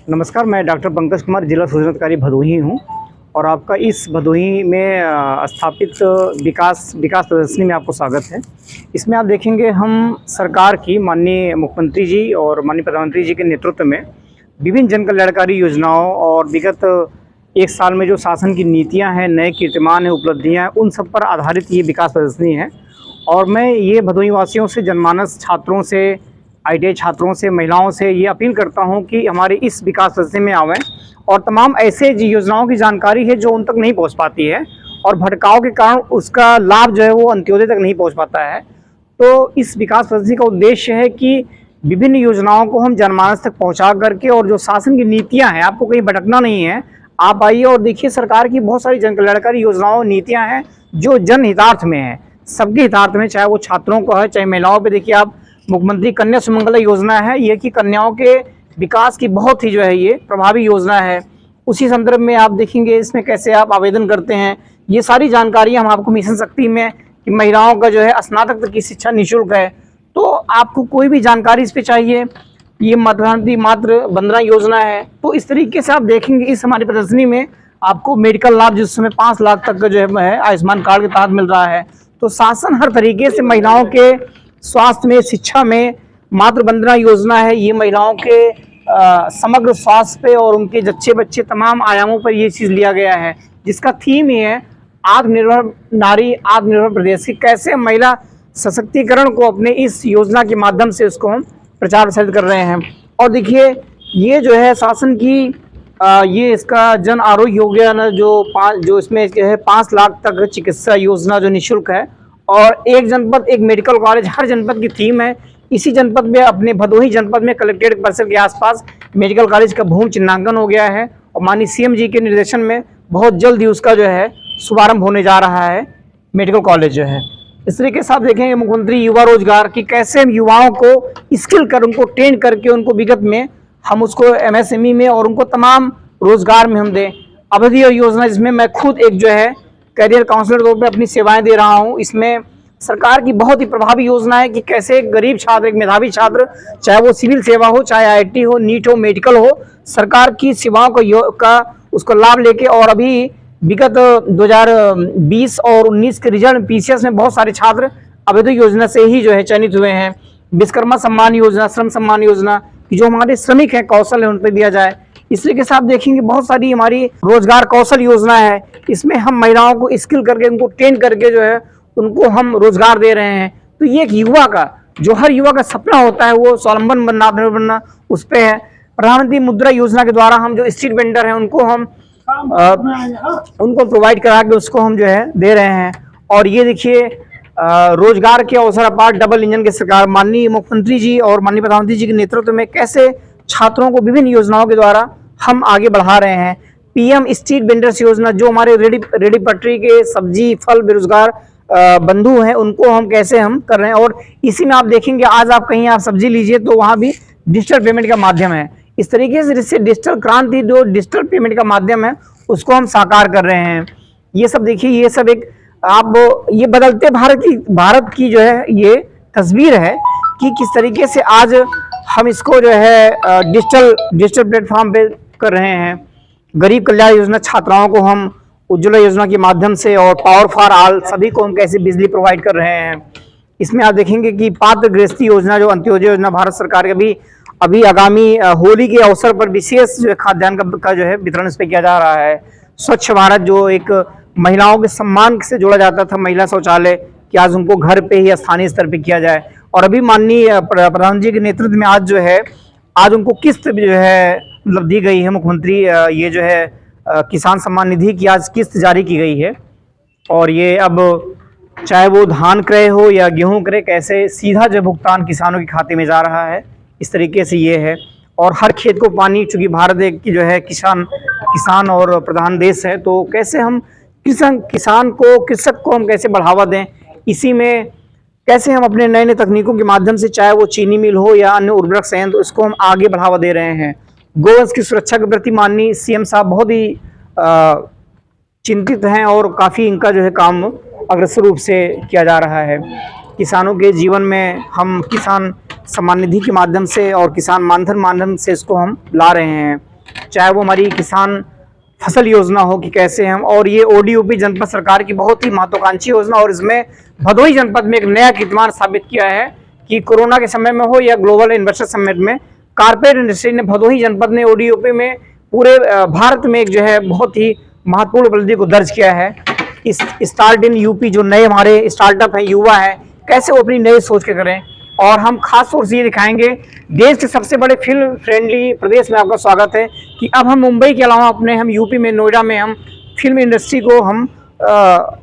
नमस्कार, मैं डॉक्टर पंकज कुमार, जिला सूचना अधिकारी भदोही हूँ और आपका इस भदोही में स्थापित विकास प्रदर्शनी में आपको स्वागत है। इसमें आप देखेंगे हम सरकार की माननीय मुख्यमंत्री जी और माननीय प्रधानमंत्री जी के नेतृत्व में विभिन्न जन कल्याणकारी योजनाओं और विगत एक साल में जो शासन की नीतियाँ हैं, नए कीर्तिमान हैं, उपलब्धियाँ हैं, उन सब पर आधारित ये विकास प्रदर्शनी है। और मैं ये भदोही वासियों से, जनमानस छात्रों से, आईटीआई छात्रों से, महिलाओं से ये अपील करता हूं कि हमारे इस विकास प्रदर्शनी में आवें और तमाम ऐसे योजनाओं की जानकारी है जो उन तक नहीं पहुंच पाती है और भटकाव के कारण उसका लाभ जो है वो अंत्योदय तक नहीं पहुंच पाता है। तो इस विकास प्रदर्शनी का उद्देश्य है कि विभिन्न योजनाओं को हम जनमानस तक पहुँचा करके, और जो शासन की नीतियाँ हैं, आपको कहीं भटकना नहीं है। आप आइए और देखिए, सरकार की बहुत सारी जन कल्याणकारी योजनाओं, नीतियाँ हैं जो जन हितार्थ में है, सबके हितार्थ में, चाहे वो छात्रों को है, चाहे महिलाओं पे। देखिए आप, मुख्यमंत्री कन्या सुमंगला योजना है, ये कि कन्याओं के विकास की बहुत ही जो है ये प्रभावी योजना है। उसी संदर्भ में आप देखेंगे इसमें कैसे आप आवेदन करते हैं, ये सारी जानकारियां हम आपको मिशन शक्ति में, कि महिलाओं का जो है स्नातक तक की शिक्षा निःशुल्क है। तो आपको कोई भी जानकारी इस पर चाहिए, ये प्रधानमंत्री मातृ वंदना योजना है। तो इस तरीके से आप देखेंगे इस हमारी प्रदर्शनी में आपको मेडिकल लाभ जिस समय 5 लाख तक का जो है आयुष्मान कार्ड के तहत मिल रहा है। तो शासन हर तरीके से महिलाओं के स्वास्थ्य में, शिक्षा में, मातृ वंदना योजना है, ये महिलाओं के समग्र स्वास्थ्य पे और उनके जच्चे बच्चे तमाम आयामों पर ये चीज़ लिया गया है, जिसका थीम ये है आत्मनिर्भर नारी, आत्मनिर्भर प्रदेश, की कैसे महिला सशक्तिकरण को अपने इस योजना के माध्यम से उसको हम प्रचार प्रसारित कर रहे हैं। और देखिए, ये जो है शासन की ये इसका जन आरोग्य योजना जो इसमें है 5 लाख तक चिकित्सा योजना जो निःशुल्क है, और एक जनपद एक मेडिकल कॉलेज, हर जनपद की थीम है। इसी जनपद में, अपने भदोही जनपद में कलेक्ट्रेट परिसर के आसपास मेडिकल कॉलेज का भूमि चिन्हांकन हो गया है और माननीय सीएम जी के निर्देशन में बहुत जल्द ही उसका जो है शुभारंभ होने जा रहा है, मेडिकल कॉलेज जो है। इस तरीके से आप देखेंगे मुख्यमंत्री युवा रोजगार की, कैसे हम युवाओं को स्किल कर, उनको ट्रेन करके उनको विगत में हम उसको एमएसएमई में और उनको तमाम रोजगार में हम दें। अवधि योजना, जिसमें मैं खुद एक जो है करियर काउंसलर के तौर पर अपनी सेवाएं दे रहा हूं। इसमें सरकार की बहुत ही प्रभावी योजना है कि कैसे एक गरीब छात्र, एक मेधावी छात्र, चाहे वो सिविल सेवा हो, चाहे आईआईटी हो, नीट हो, मेडिकल हो, सरकार की सेवाओं का उसको लाभ लेके, और अभी विगत 2020 और 19 के रिजल्ट पीसीएस में बहुत सारे छात्र अवधि योजना से ही जो है चयनित हुए हैं। विश्वकर्मा सम्मान योजना, श्रम सम्मान योजना, कि जो हमारे श्रमिक हैं, कौशल है, उन पर दिया जाए। इस तरीके से आप देखेंगे बहुत सारी हमारी रोजगार कौशल योजना है, इसमें हम महिलाओं को स्किल करके, उनको ट्रेन करके जो है उनको हम रोजगार दे रहे हैं। तो ये एक युवा का, जो हर युवा का सपना होता है, वो स्वावलंबन बनना, आत्मनिर्भर बनना, उस पर है। प्रधानमंत्री मुद्रा योजना के द्वारा हम जो स्ट्रीट वेंडर हैं उनको हम उनको प्रोवाइड करा के उसको हम जो है दे रहे हैं। और ये देखिए, रोजगार के अवसर अपार डबल इंजन की सरकार, माननीय मुख्यमंत्री जी और माननीय प्रधानमंत्री जी के नेतृत्व में कैसे छात्रों को विभिन्न योजनाओं के द्वारा हम आगे बढ़ा रहे हैं। पीएम स्ट्रीट वेंडर्स योजना, जो हमारे रेडी पटरी के सब्जी फल बेरोजगार बंधु हैं, उनको हम कैसे हम कर रहे हैं। और इसी में आप देखेंगे, आज आप कहीं आप सब्जी लीजिए तो वहाँ भी डिजिटल पेमेंट का माध्यम है। इस तरीके से इससे डिजिटल क्रांति, जो डिजिटल पेमेंट का माध्यम है, उसको हम साकार कर रहे हैं। ये सब देखिए, ये सब एक आप ये बदलते भारत की जो है ये तस्वीर है कि किस तरीके से आज हम इसको जो है डिजिटल प्लेटफॉर्म पे कर रहे हैं। गरीब कल्याण योजना, छात्राओं को हम उज्ज्वला योजना के माध्यम से, और पावर फॉर ऑल, सभी को हम कैसे बिजली प्रोवाइड कर रहे हैं। इसमें आप देखेंगे कि पात्र गृहस्थी योजना, जो अंत्योदय योजना भारत सरकार के अभी आगामी होली के अवसर पर विशेष जो है खाद्यान्न का जो है वितरण इस पर किया जा रहा है। स्वच्छ भारत, जो एक महिलाओं के सम्मान से जोड़ा जाता था, महिला शौचालय, कि आज उनको घर पे ही स्थानीय स्तर पे किया जाए। और अभी माननीय प्रधानमंत्री के नेतृत्व में आज उनको किस्त जो है मतलब दी गई है। मुख्यमंत्री ये जो है किसान सम्मान निधि की आज किस्त जारी की गई है। और ये अब चाहे वो धान क्रय हो या गेहूं क्रय, कैसे सीधा जो भुगतान किसानों के खाते में जा रहा है, इस तरीके से ये है। और हर खेत को पानी, चूंकि भारत एक की जो है किसान और प्रधान देश है, तो कैसे हम कृषक को हम कैसे बढ़ावा दें, इसी में कैसे हम अपने नए नए तकनीकों के माध्यम से, चाहे वो चीनी मिल हो या अन्य उर्वरक संयंत्र, उसको हम आगे बढ़ावा दे रहे हैं। गोवंश की सुरक्षा के प्रति माननीय सीएम साहब बहुत ही चिंतित हैं और काफ़ी इनका जो है काम अग्रसर रूप से किया जा रहा है। किसानों के जीवन में हम किसान सम्मान निधि के माध्यम से और किसान मानधन माध्यम से इसको हम ला रहे हैं। चाहे वो हमारी किसान फसल योजना हो कि कैसे हम, और ये ओडीओपी जनपद सरकार की बहुत ही महत्वाकांक्षी योजना, और इसमें भदोही जनपद में एक नया कीर्तिमान साबित किया है कि कोरोना के समय में हो या ग्लोबल इन्वेस्टर समिट में कारपेट इंडस्ट्री ने भदोही जनपद ने ओडीओपी में पूरे भारत में एक जो है बहुत ही महत्वपूर्ण उपलब्धि को दर्ज किया है। इस स्टार्ट इन यूपी जो नए हमारे स्टार्टअप हैं, युवा हैं, कैसे वो अपनी नई सोच के करें। और हम खास तौर से ये दिखाएंगे, देश के सबसे बड़े फिल्म फ्रेंडली प्रदेश में आपका स्वागत है कि अब हम मुंबई के अलावा अपने हम यूपी में नोएडा में हम फिल्म इंडस्ट्री को हम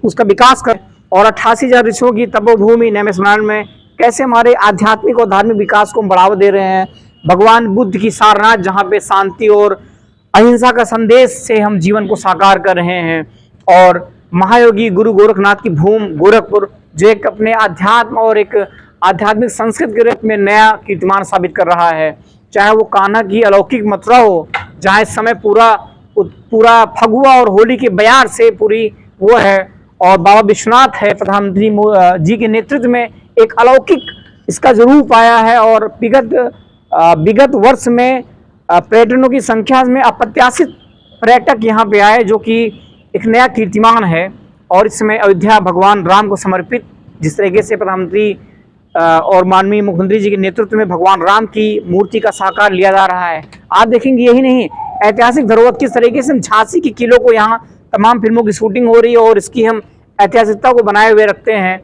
उसका विकास करें। और 88,000 ऋषियों की तपोभूमि नैमिष स्मरण में कैसे हमारे आध्यात्मिक और धार्मिक विकास को हम बढ़ावा दे रहे हैं। भगवान बुद्ध की सारनाथ जहाँ पे शांति और अहिंसा का संदेश से हम जीवन को साकार कर रहे हैं। और महायोगी गुरु गोरखनाथ की भूमि गोरखपुर जो एक अपने अध्यात्म और एक आध्यात्मिक संस्कृत के रूप में नया कीर्तिमान साबित कर रहा है। चाहे वो कान्हा की अलौकिक मथुरा हो, जहाँ इस समय पूरा फगुआ और होली के बयार से पूरी वो है, और बाबा विश्वनाथ है प्रधानमंत्री जी के नेतृत्व में एक अलौकिक इसका जरूर आया है। और विगत वर्ष में पर्यटनों की संख्या में अप्रत्याशित पर्यटक यहाँ पे आए, जो कि एक नया कीर्तिमान है। और इस समय अयोध्या भगवान राम को समर्पित जिस तरीके से प्रधानमंत्री और माननीय मुख्यमंत्री जी के नेतृत्व में भगवान राम की मूर्ति का साकार लिया जा रहा है। आप देखेंगे यही नहीं, ऐतिहासिक धरोहर किस तरीके से हम झांसी के किलों को यहाँ तमाम फिल्मों की शूटिंग हो रही है और इसकी हम ऐतिहासिकता को बनाए हुए रखते हैं।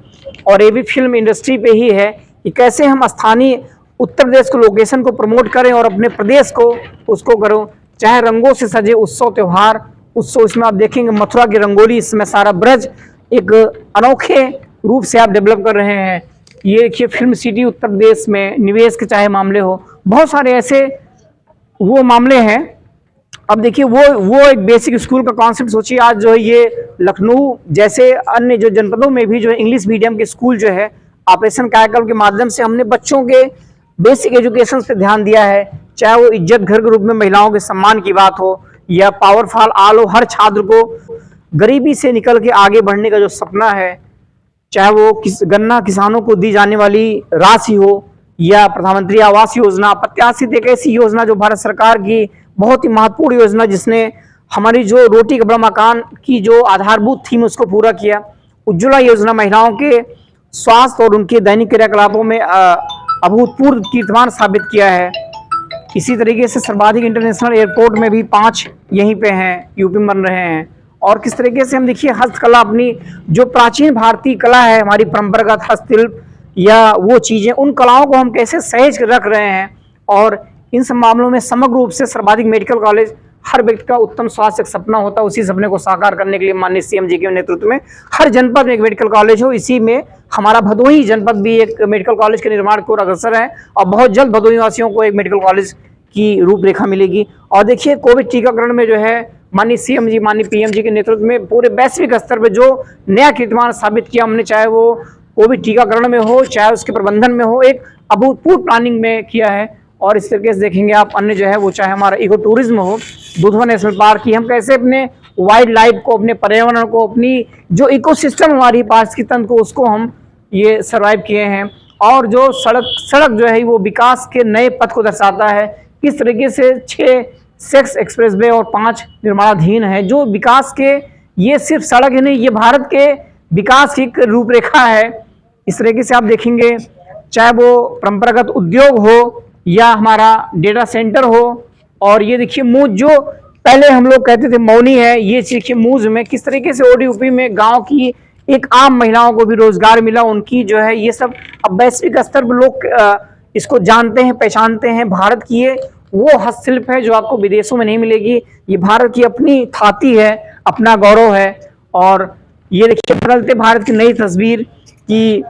और ये भी फिल्म इंडस्ट्री पे ही है कि कैसे हम स्थानीय उत्तर प्रदेश को लोकेशन को प्रमोट करें और अपने प्रदेश को उसको करो। चाहे रंगों से सजे उत्सव त्यौहार उत्सव, इसमें आप देखेंगे मथुरा की रंगोली, इसमें सारा ब्रज एक अनोखे रूप से आप डेवलप कर रहे हैं। ये देखिए फिल्म सिटी उत्तर प्रदेश में निवेश के चाहे मामले हो, बहुत सारे ऐसे वो मामले हैं। अब देखिए वो एक बेसिक स्कूल का कॉन्सेप्ट सोचिए, आज जो है ये लखनऊ जैसे अन्य जो जनपदों में भी जो है इंग्लिश मीडियम के स्कूल जो है ऑपरेशन कायाकल्प के माध्यम से हमने बच्चों के बेसिक एजुकेशन पे ध्यान दिया है। चाहे वो इज्जत घर के रूप में महिलाओं के सम्मान की बात हो या पावर फॉर ऑल हो, हर छात्र को गरीबी से निकल के आगे बढ़ने का जो सपना है, चाहे वो गन्ना किसानों को दी जाने वाली राशि हो या प्रधानमंत्री आवास योजना, प्रत्याशित एक ऐसी योजना जो भारत सरकार की बहुत ही महत्वपूर्ण योजना जिसने हमारी जो रोटी कपड़ा मकान की जो आधारभूत थीम उसको पूरा किया। उज्ज्वला योजना महिलाओं के स्वास्थ्य और उनके दैनिक क्रियाकलापों में अभूतपूर्व कीर्तिमान साबित किया है। इसी तरीके से सर्वाधिक इंटरनेशनल एयरपोर्ट में भी 5 यहीं पे हैं, यूपी में बन रहे हैं। और किस तरीके से हम देखिए हस्तकला, अपनी जो प्राचीन भारतीय कला है, हमारी परंपरागत हस्तशिल्प या वो चीज़ें, उन कलाओं को हम कैसे सहेज कर रख रहे हैं। और इन सब मामलों में समग्र रूप से सर्वाधिक मेडिकल कॉलेज, हर व्यक्ति का उत्तम स्वास्थ्य एक सपना होता है, उसी सपने को साकार करने के लिए माननीय सीएम जी के नेतृत्व में हर जनपद में एक मेडिकल कॉलेज हो। इसी में हमारा भदोही जनपद भी एक मेडिकल कॉलेज के निर्माण की ओर अग्रसर है और बहुत जल्द भदोही वासियों को एक मेडिकल कॉलेज की रूपरेखा मिलेगी। और देखिए कोविड टीकाकरण में जो है माननीय सीएम जी, माननीय पीएम जी के नेतृत्व में पूरे वैश्विक स्तर पर जो नया कीर्तिमान साबित किया हमने, चाहे वो कोविड टीकाकरण में हो, चाहे उसके प्रबंधन में हो, एक अभूतपूर्व प्लानिंग में किया है। और इस तरीके से देखेंगे आप अन्य जो है वो चाहे हमारा इको टूरिज्म हो, दुधवा नेशनल पार्क की, हम कैसे अपने वाइल्ड लाइफ को, अपने पर्यावरण को, अपनी जो इकोसिस्टम हमारी पारिस्थितिकी तंत्र को, उसको हम ये सर्वाइव किए हैं। और जो सड़क जो है वो विकास के नए पथ को दर्शाता है। किस तरीके से 6 सेक्स एक्सप्रेसवे और 5 निर्माणाधीन है, जो विकास के, ये सिर्फ सड़क ही नहीं, ये भारत के विकास की रूपरेखा है। इस तरीके से आप देखेंगे चाहे वो परंपरागत उद्योग हो या हमारा डेटा सेंटर हो। और ये देखिए मूज, जो पहले हम लोग कहते थे मौनी है, ये देखिए मूज में किस तरीके से ओडीयूपी में गांव की एक आम महिलाओं को भी रोजगार मिला। उनकी जो है ये सब अब वैश्विक स्तर पर लोग इसको जानते हैं, पहचानते हैं। भारत की ये वो हस्तशिल्प है जो आपको विदेशों में नहीं मिलेगी। ये भारत की अपनी थाती है, अपना गौरव है। और ये देखिए बदलते भारत की नई तस्वीर की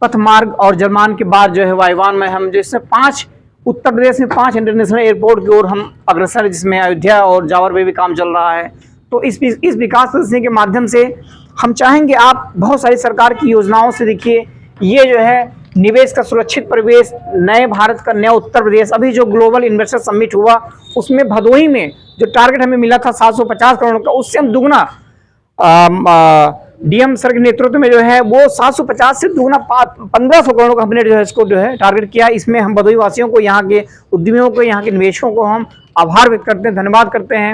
पथ मार्ग और जलमान के बाद जो है वायुयान में हम जैसे 5 उत्तर प्रदेश में 5 इंटरनेशनल एयरपोर्ट की ओर हम अग्रसर, जिसमें अयोध्या और जावर में भी काम चल रहा है। तो इस विकास प्रदर्शनी के माध्यम से हम चाहेंगे आप बहुत सारी सरकार की योजनाओं से देखिए, ये जो है निवेश का सुरक्षित परिवेश, नए भारत का नया उत्तर प्रदेश। अभी जो ग्लोबल इन्वेस्टर समिट हुआ उसमें भदोही में जो टारगेट हमें मिला था 750 करोड़ का, उससे हम दुगना डीएम सर के नेतृत्व में जो है वो 750 से दुगना 1500 करोड़ का हमने जो है इसको जो है टारगेट किया। इसमें हम भदोही वासियों को, यहाँ के उद्यमियों को, यहाँ के निवेशकों को हम आभार व्यक्त करते हैं, धन्यवाद करते हैं।